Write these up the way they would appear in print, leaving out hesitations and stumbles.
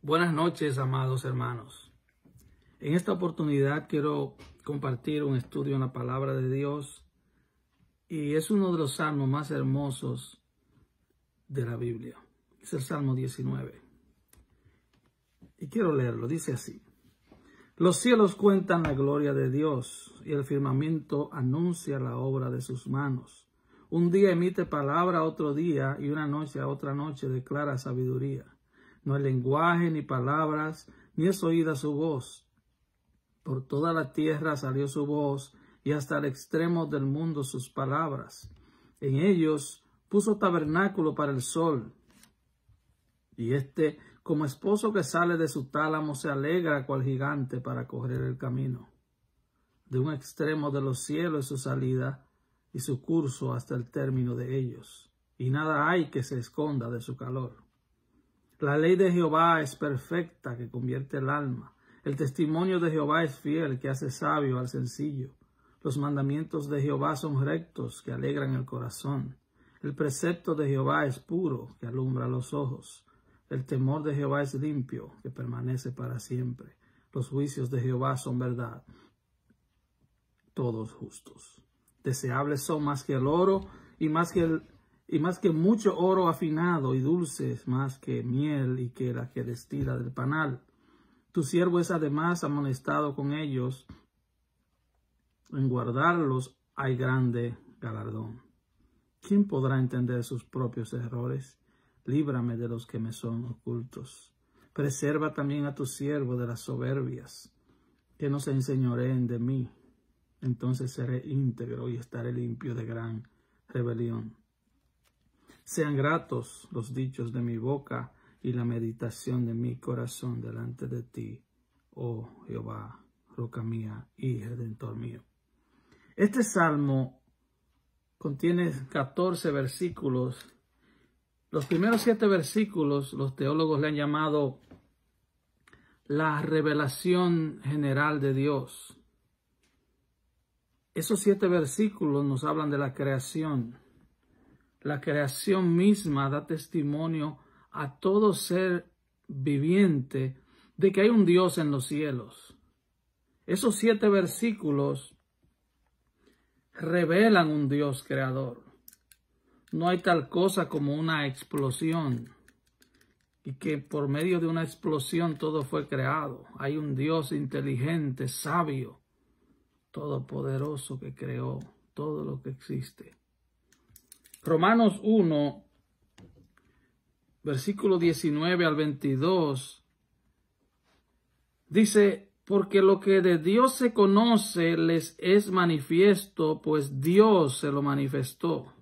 Buenas noches, amados hermanos. En esta oportunidad quiero compartir un estudio en la palabra de Dios y es uno de los salmos más hermosos de la Biblia. Es el Salmo 19. Y quiero leerlo. Dice así: Los cielos cuentan la gloria de Dios y el firmamento anuncia la obra de sus manos. Un día emite palabra a otro día y una noche a otra noche declara sabiduría. No hay lenguaje ni palabras, ni es oída su voz. Por toda la tierra salió su voz, y hasta el extremo del mundo sus palabras. En ellos puso tabernáculo para el sol, y como esposo que sale de su tálamo, se alegra cual gigante para correr el camino. De un extremo de los cielos es su salida, y su curso hasta el término de ellos, y nada hay que se esconda de su calor. La ley de Jehová es perfecta, que convierte el alma. El testimonio de Jehová es fiel, que hace sabio al sencillo. Los mandamientos de Jehová son rectos, que alegran el corazón. El precepto de Jehová es puro, que alumbra los ojos. El temor de Jehová es limpio, que permanece para siempre. Los juicios de Jehová son verdad, todos justos. Deseables son más que el oro y más que mucho oro afinado, y dulces más que miel y que la que destila del panal. Tu siervo es además amonestado con ellos. En guardarlos hay grande galardón. ¿Quién podrá entender sus propios errores? Líbrame de los que me son ocultos. Preserva también a tu siervo de las soberbias, que no se enseñoreen de mí. Entonces seré íntegro y estaré limpio de gran rebelión. Sean gratos los dichos de mi boca y la meditación de mi corazón delante de ti, oh Jehová, roca mía y redentor mío. Este salmo contiene 14 versículos. Los primeros 7 versículos los teólogos le han llamado la revelación general de Dios. Esos 7 versículos nos hablan de la creación. La creación misma da testimonio a todo ser viviente de que hay un Dios en los cielos. Esos 7 versículos revelan un Dios creador. No hay tal cosa como una explosión y que por medio de una explosión todo fue creado. Hay un Dios inteligente, sabio, todopoderoso, que creó todo lo que existe. Romanos 1, versículo 19 al 22, dice: porque lo que de Dios se conoce les es manifiesto, pues Dios se lo manifestó.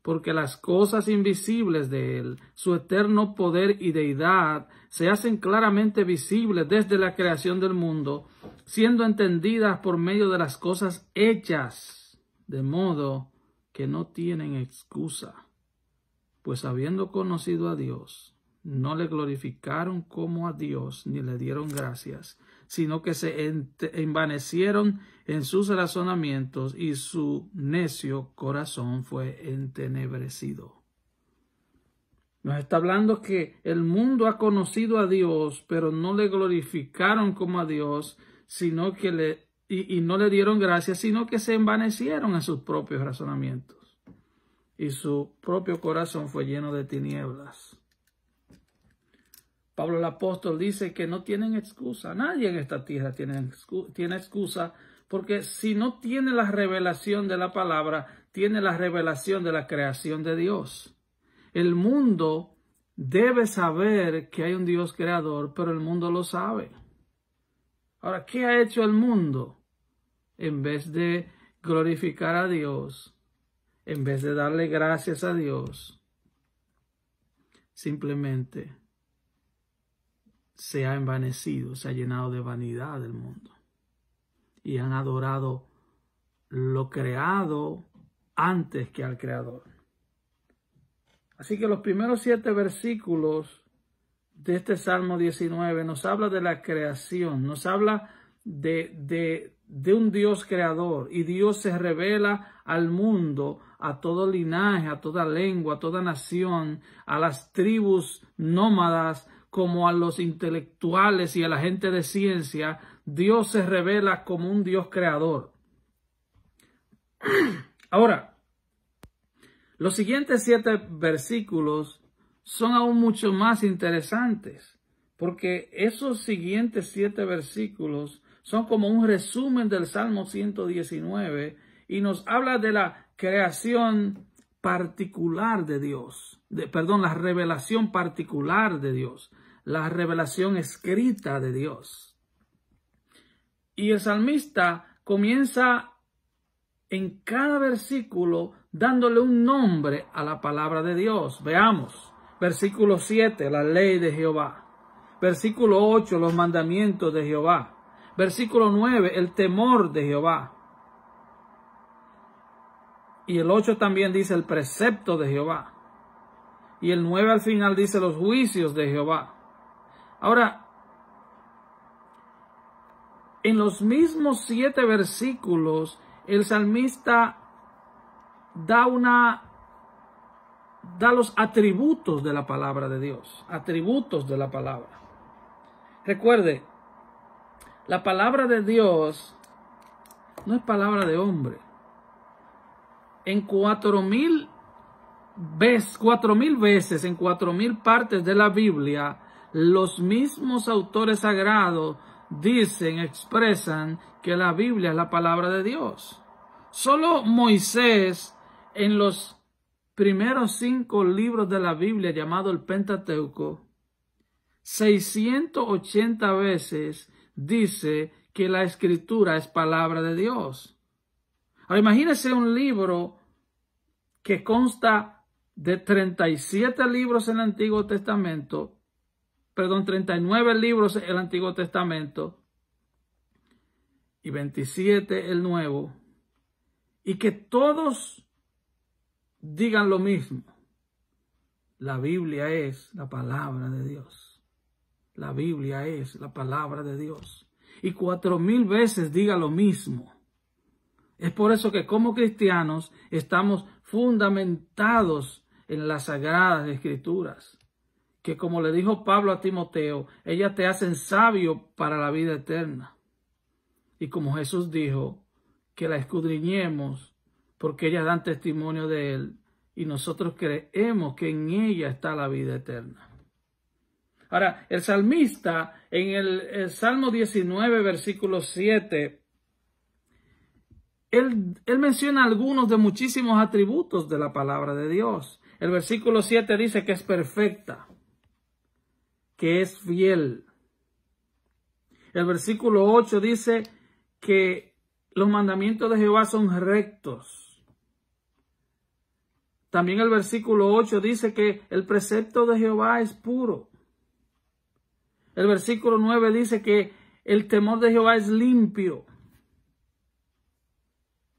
Porque las cosas invisibles de Él, su eterno poder y deidad, se hacen claramente visibles desde la creación del mundo, siendo entendidas por medio de las cosas hechas, de modo que no tienen excusa. Pues habiendo conocido a Dios, no le glorificaron como a Dios, ni le dieron gracias, sino que se envanecieron en sus razonamientos, y su necio corazón fue entenebrecido. Nos está hablando que el mundo ha conocido a Dios, pero no le glorificaron como a Dios, sino que no le dieron gracias, sino que se envanecieron en sus propios razonamientos. Y su propio corazón fue lleno de tinieblas. Pablo el apóstol dice que no tienen excusa. Nadie en esta tierra tiene excusa, porque si no tiene la revelación de la palabra, tiene la revelación de la creación de Dios. El mundo debe saber que hay un Dios creador, pero el mundo lo sabe. Ahora, ¿qué ha hecho el mundo? En vez de glorificar a Dios, en vez de darle gracias a Dios, simplemente se ha envanecido, se ha llenado de vanidad del mundo. Y han adorado lo creado antes que al Creador. Así que los primeros 7 versículos de este Salmo 19 nos habla de la creación, nos habla de un Dios creador. Y Dios se revela al mundo, a todo linaje, a toda lengua, a toda nación, a las tribus nómadas, como a los intelectuales y a la gente de ciencia, Dios se revela como un Dios creador. Ahora, los siguientes 7 versículos son aún mucho más interesantes, porque esos siguientes 7 versículos son como un resumen del Salmo 119 y nos habla de la creación particular de Dios, la revelación particular de Dios, la revelación escrita de Dios. Y el salmista comienza en cada versículo dándole un nombre a la palabra de Dios. Veamos, versículo 7, la ley de Jehová. Versículo 8, los mandamientos de Jehová. Versículo 9, el temor de Jehová. Y el 8 también dice el precepto de Jehová. Y el 9 al final dice los juicios de Jehová. Ahora, en los mismos 7 versículos, el salmista da los atributos de la palabra de Dios. Atributos de la palabra. Recuerde, la palabra de Dios no es palabra de hombre. En 4,000 veces, en 4,000 partes de la Biblia, los mismos autores sagrados expresan que la Biblia es la palabra de Dios. Solo Moisés, en los primeros 5 libros de la Biblia, llamado el Pentateuco, 680 veces dice que la Escritura es palabra de Dios. Ahora imagínese un libro que consta de 37 libros en el Antiguo Testamento, 39 libros en el Antiguo Testamento y 27 el Nuevo, y que todos digan lo mismo. La Biblia es la palabra de Dios. La Biblia es la palabra de Dios. Y 4,000 veces diga lo mismo. Es por eso que como cristianos estamos fundamentados en las Sagradas Escrituras. Que como le dijo Pablo a Timoteo, ellas te hacen sabio para la vida eterna. Y como Jesús dijo, que la escudriñemos porque ellas dan testimonio de Él. Y nosotros creemos que en ella está la vida eterna. Ahora, el salmista en el Salmo 19, versículo 7, él menciona algunos de muchísimos atributos de la palabra de Dios. El versículo 7 dice que es perfecta, que es fiel. El versículo 8 dice que los mandamientos de Jehová son rectos. También el versículo 8 dice que el precepto de Jehová es puro. El versículo 9 dice que el temor de Jehová es limpio.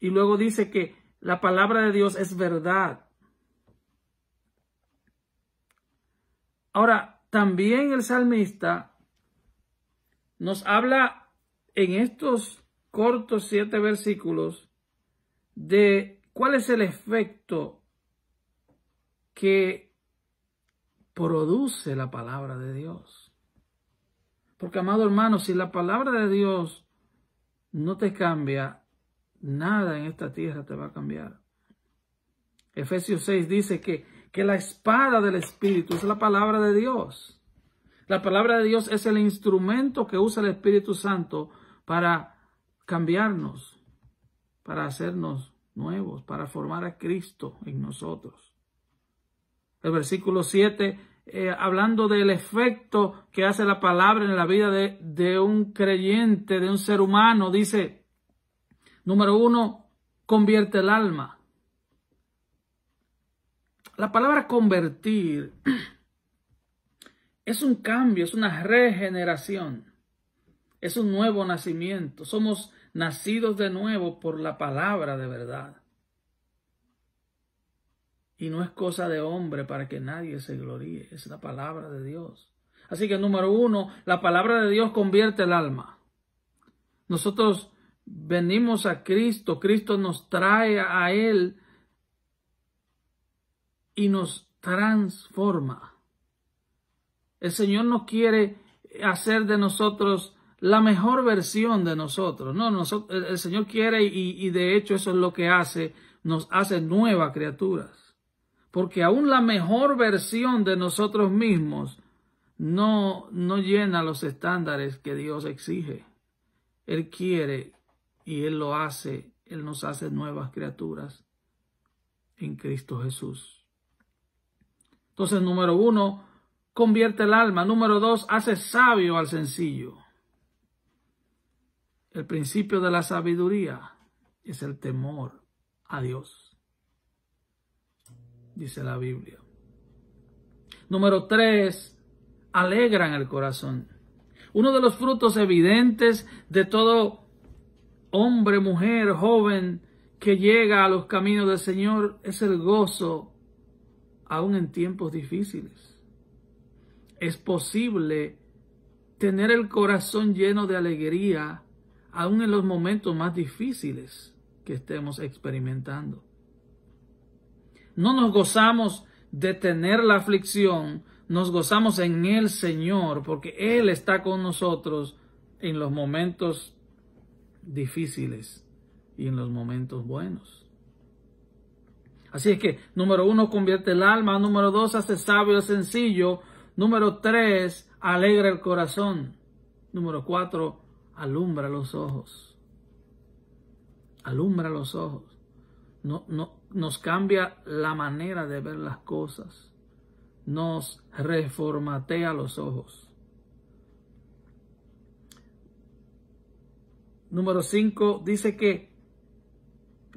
Y luego dice que la palabra de Dios es verdad. Ahora, también el salmista nos habla en estos cortos 7 versículos de cuál es el efecto que produce la palabra de Dios. Porque, amado hermano, si la palabra de Dios no te cambia, nada en esta tierra te va a cambiar. Efesios 6 dice que la espada del Espíritu es la palabra de Dios. La palabra de Dios es el instrumento que usa el Espíritu Santo para cambiarnos, para hacernos nuevos, para formar a Cristo en nosotros. El versículo 7, hablando del efecto que hace la palabra en la vida de un creyente, de un ser humano, dice, número 1, convierte el alma. La palabra convertir es un cambio, es una regeneración, es un nuevo nacimiento. Somos nacidos de nuevo por la palabra de verdad. Y no es cosa de hombre para que nadie se gloríe, es la palabra de Dios. Así que número 1, la palabra de Dios convierte el alma. Nosotros venimos a Cristo, Cristo nos trae a Él y nos transforma. El Señor no quiere hacer de nosotros la mejor versión de nosotros. No, el Señor quiere y de hecho eso es lo que hace, nos hace nuevas criaturas. Porque aún la mejor versión de nosotros mismos no llena los estándares que Dios exige. Él quiere y Él lo hace, Él nos hace nuevas criaturas en Cristo Jesús. Entonces, número 1, convierte el alma. Número 2, hace sabio al sencillo. El principio de la sabiduría es el temor a Dios, dice la Biblia. Número 3, alegran el corazón. Uno de los frutos evidentes de todo hombre, mujer, joven que llega a los caminos del Señor es el gozo, aún en tiempos difíciles. Es posible tener el corazón lleno de alegría, aún en los momentos más difíciles que estemos experimentando. No nos gozamos de tener la aflicción, nos gozamos en el Señor, porque Él está con nosotros en los momentos difíciles y en los momentos buenos. Así es que, número 1, convierte el alma. Número 2, hace sabio el sencillo. Número 3, alegra el corazón. Número 4, alumbra los ojos. Alumbra los ojos. Nos cambia la manera de ver las cosas. Nos reformatea los ojos. Número 5, dice que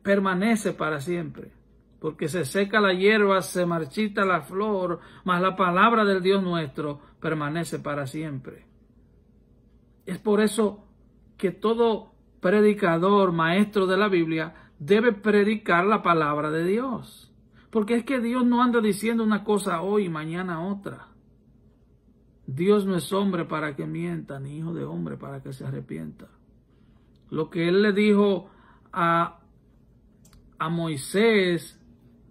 permanece para siempre. Porque se seca la hierba, se marchita la flor, mas la palabra del Dios nuestro permanece para siempre. Es por eso que todo predicador, maestro de la Biblia, debe predicar la palabra de Dios. Porque es que Dios no anda diciendo una cosa hoy y mañana otra. Dios no es hombre para que mienta, ni hijo de hombre para que se arrepienta. Lo que Él le dijo a Moisés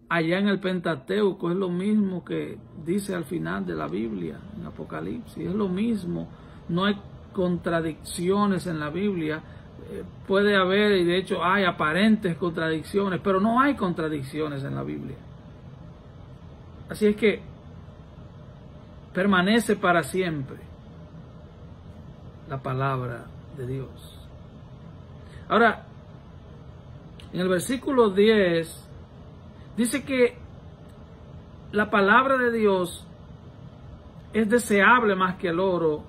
allá en el Pentateuco es lo mismo que dice al final de la Biblia, en Apocalipsis. Es lo mismo. No hay contradicciones en la Biblia. Puede haber, y de hecho hay aparentes contradicciones, pero no hay contradicciones en la Biblia. Así es que permanece para siempre la palabra de Dios. Ahora, en el versículo 10 dice que la palabra de Dios es deseable más que el oro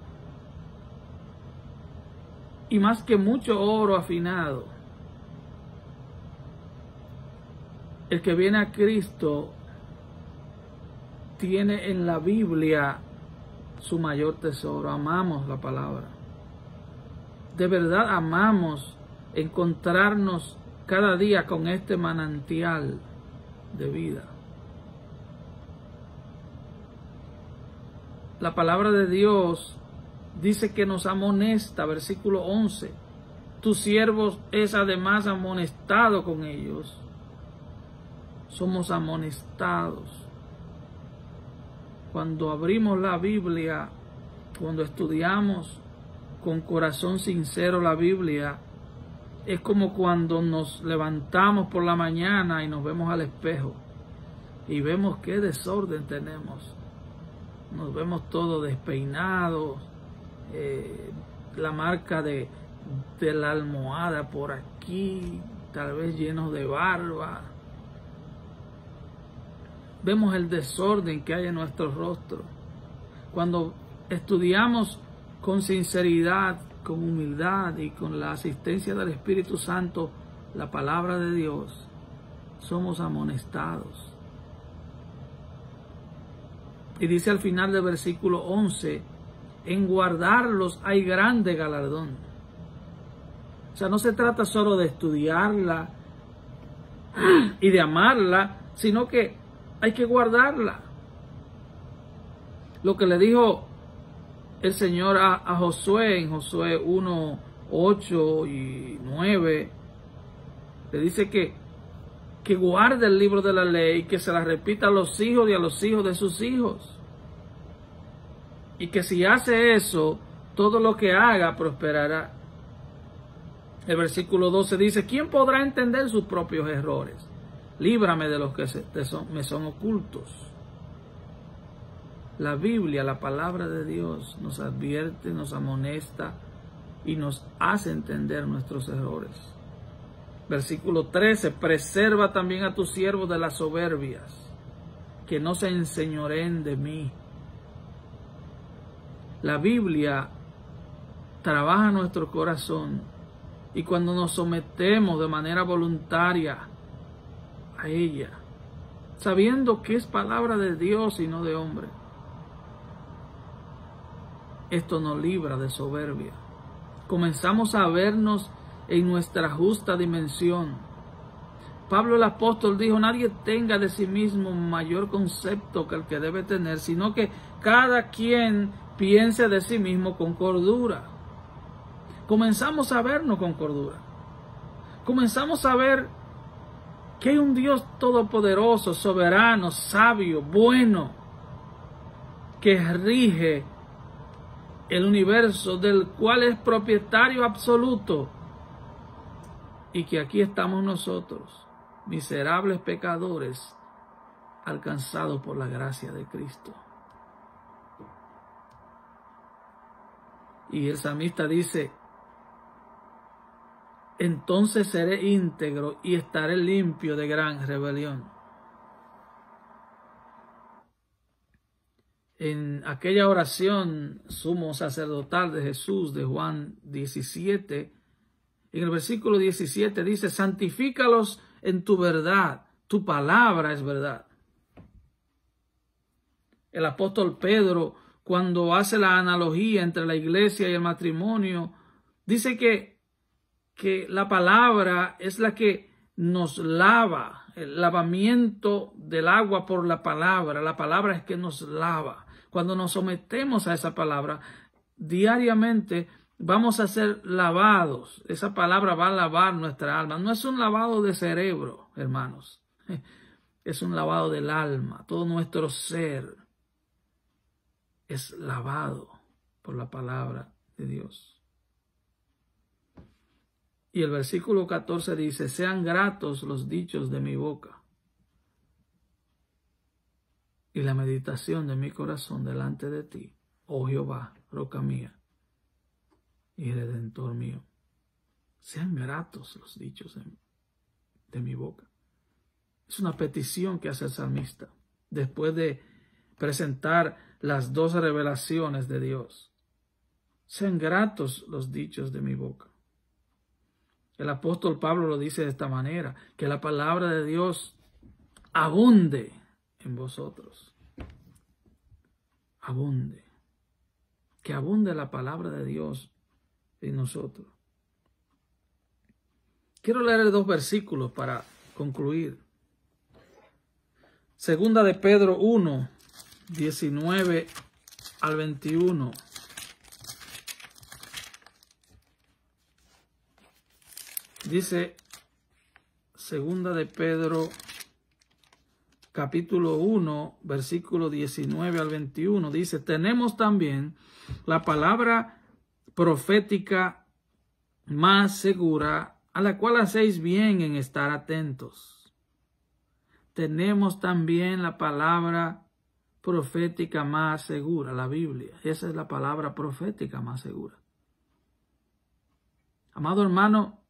y más que mucho oro afinado. El que viene a Cristo tiene en la Biblia su mayor tesoro. Amamos la palabra. De verdad amamos encontrarnos cada día con este manantial de vida. La palabra de Dios dice que nos amonesta, versículo 11. Tu siervo es además amonestado con ellos. Somos amonestados. Cuando abrimos la Biblia, cuando estudiamos con corazón sincero la Biblia, es como cuando nos levantamos por la mañana y nos vemos al espejo y vemos qué desorden tenemos. Nos vemos todos despeinados, la marca de la almohada por aquí, tal vez llenos de barba. Vemos el desorden que hay en nuestro rostro. Cuando estudiamos con sinceridad, con humildad y con la asistencia del Espíritu Santo la palabra de Dios, somos amonestados. Y dice al final del versículo 11, en guardarlos hay grande galardón. O sea, no se trata solo de estudiarla y de amarla, sino que hay que guardarla. Lo que le dijo el Señor a Josué en Josué 1, 8 y 9, le dice que guarde el libro de la ley, que se la repita a los hijos y a los hijos de sus hijos. y que si hace eso, todo lo que haga prosperará. El versículo 12 dice, ¿quién podrá entender sus propios errores? Líbrame de los que me son ocultos. La Biblia, la palabra de Dios, nos advierte, nos amonesta y nos hace entender nuestros errores. Versículo 13, preserva también a tus siervos de las soberbias, que no se enseñoreen de mí. La Biblia trabaja nuestro corazón y cuando nos sometemos de manera voluntaria a ella, sabiendo que es palabra de Dios y no de hombre, esto nos libra de soberbia. Comenzamos a vernos en nuestra justa dimensión. Pablo el apóstol dijo, nadie tenga de sí mismo mayor concepto que el que debe tener, sino que cada quien piense de sí mismo con cordura. Comenzamos a vernos con cordura. Comenzamos a ver que hay un Dios todopoderoso, soberano, sabio, bueno, que rige el universo, del cual es propietario absoluto, y que aquí estamos nosotros, miserables pecadores, alcanzados por la gracia de Cristo. Y el salmista dice, entonces seré íntegro y estaré limpio de gran rebelión. En aquella oración sumo sacerdotal de Jesús de Juan 17, en el versículo 17 dice, santifícalos en tu verdad, tu palabra es verdad. El apóstol Pedro, cuando hace la analogía entre la iglesia y el matrimonio, dice que la palabra es la que nos lava, el lavamiento del agua por la palabra es que nos lava. Cuando nos sometemos a esa palabra, diariamente vamos a ser lavados. Esa palabra va a lavar nuestra alma. No es un lavado de cerebro, hermanos. Es un lavado del alma. Todo nuestro ser es lavado por la palabra de Dios. Y el versículo 14 dice, sean gratos los dichos de mi boca y la meditación de mi corazón delante de ti, oh Jehová, roca mía y redentor mío. Sean gratos los dichos de mi boca. Es una petición que hace el salmista después de presentar las 12 revelaciones de Dios. Sean gratos los dichos de mi boca. El apóstol Pablo lo dice de esta manera, que la palabra de Dios abunde en vosotros. Abunde. Que abunde la palabra de Dios en nosotros. Quiero leer 2 versículos para concluir. Segunda de Pedro 1, 19 al 21. Dice Segunda de Pedro capítulo 1, versículo 19 al 21. Dice, tenemos también la palabra profética más segura, a la cual hacéis bien en estar atentos. Tenemos también la palabra profética más segura, la Biblia. Esa es la palabra profética más segura. Amado hermano,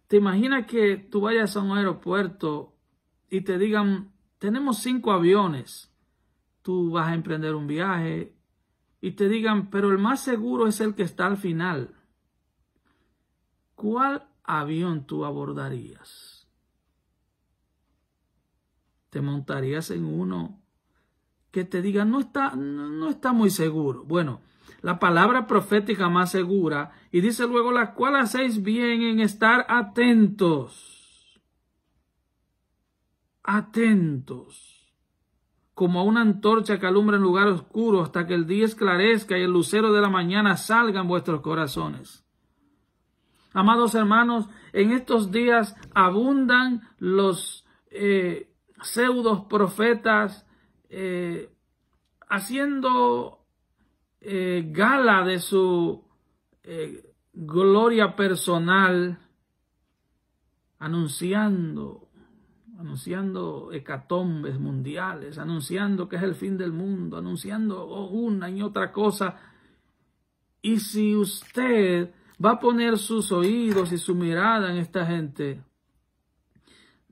¿te imaginas que tú vayas a un aeropuerto y te digan, tenemos 5 aviones, tú vas a emprender un viaje y te digan, pero el más seguro es el que está al final? ¿Cuál avión tú abordarías? ¿Te montarías en uno que te diga, no está muy seguro? Bueno, la palabra profética más segura, y dice luego, la cual hacéis bien en estar atentos. Atentos, como a una antorcha que alumbra en lugar oscuro hasta que el día esclarezca y el lucero de la mañana salga en vuestros corazones. Amados hermanos, en estos días abundan los pseudos profetas haciendo gala de su gloria personal, anunciando hecatombes mundiales, anunciando que es el fin del mundo, anunciando una y otra cosa. Y si usted va a poner sus oídos y su mirada en esta gente,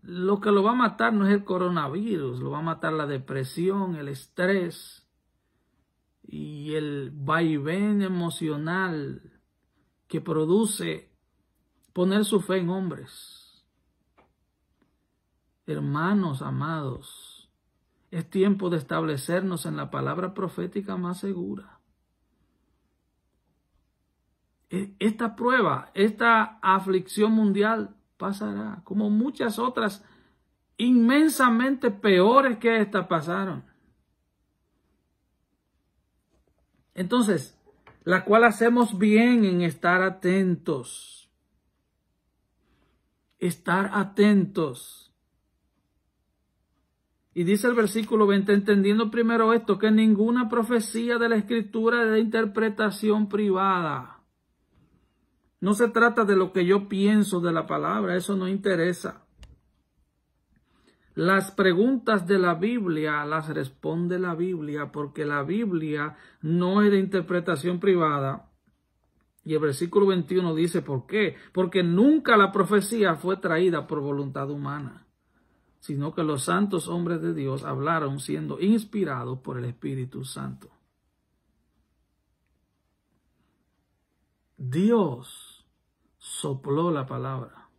lo que lo va a matar no es el coronavirus, lo va a matar la depresión, el estrés y el vaivén emocional que produce poner su fe en hombres. Hermanos amados, es tiempo de establecernos en la palabra profética más segura. Esta prueba, esta aflicción mundial pasará, como muchas otras inmensamente peores que esta pasaron. Entonces, la cual hacemos bien en estar atentos. Estar atentos. Y dice el versículo 20, entendiendo primero esto, que ninguna profecía de la Escritura es de interpretación privada. No se trata de lo que yo pienso de la palabra, eso no interesa. Las preguntas de la Biblia las responde la Biblia, porque la Biblia no es de interpretación privada. Y el versículo 21 dice, ¿por qué? Porque nunca la profecía fue traída por voluntad humana, sino que los santos hombres de Dios hablaron siendo inspirados por el Espíritu Santo. Dios sopló la palabra.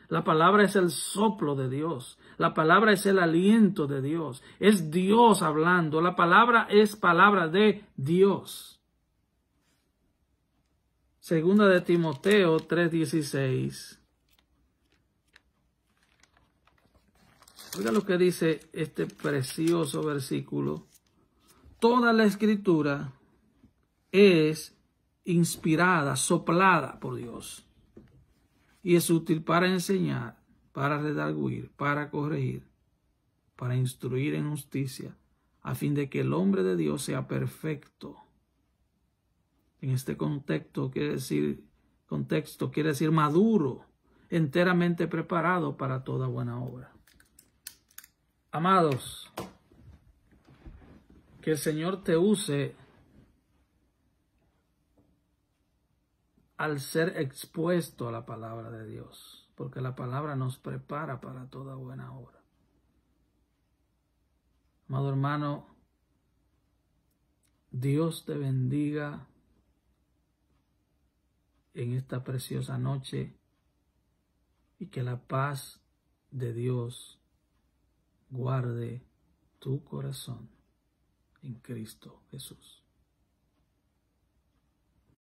La palabra es el soplo de Dios. La palabra es el aliento de Dios. Es Dios hablando. La palabra es palabra de Dios. Segunda de Timoteo 3:16. Oiga lo que dice este precioso versículo. Toda la Escritura es inspirada, soplada por Dios. Y es útil para enseñar, para redarguir, para corregir, para instruir en justicia, a fin de que el hombre de Dios sea perfecto. En este contexto quiere decir maduro, enteramente preparado para toda buena obra. Amados, que el Señor te use al ser expuesto a la palabra de Dios, porque la palabra nos prepara para toda buena obra. Amado hermano, Dios te bendiga en esta preciosa noche y que la paz de Dios guarde tu corazón en Cristo Jesús.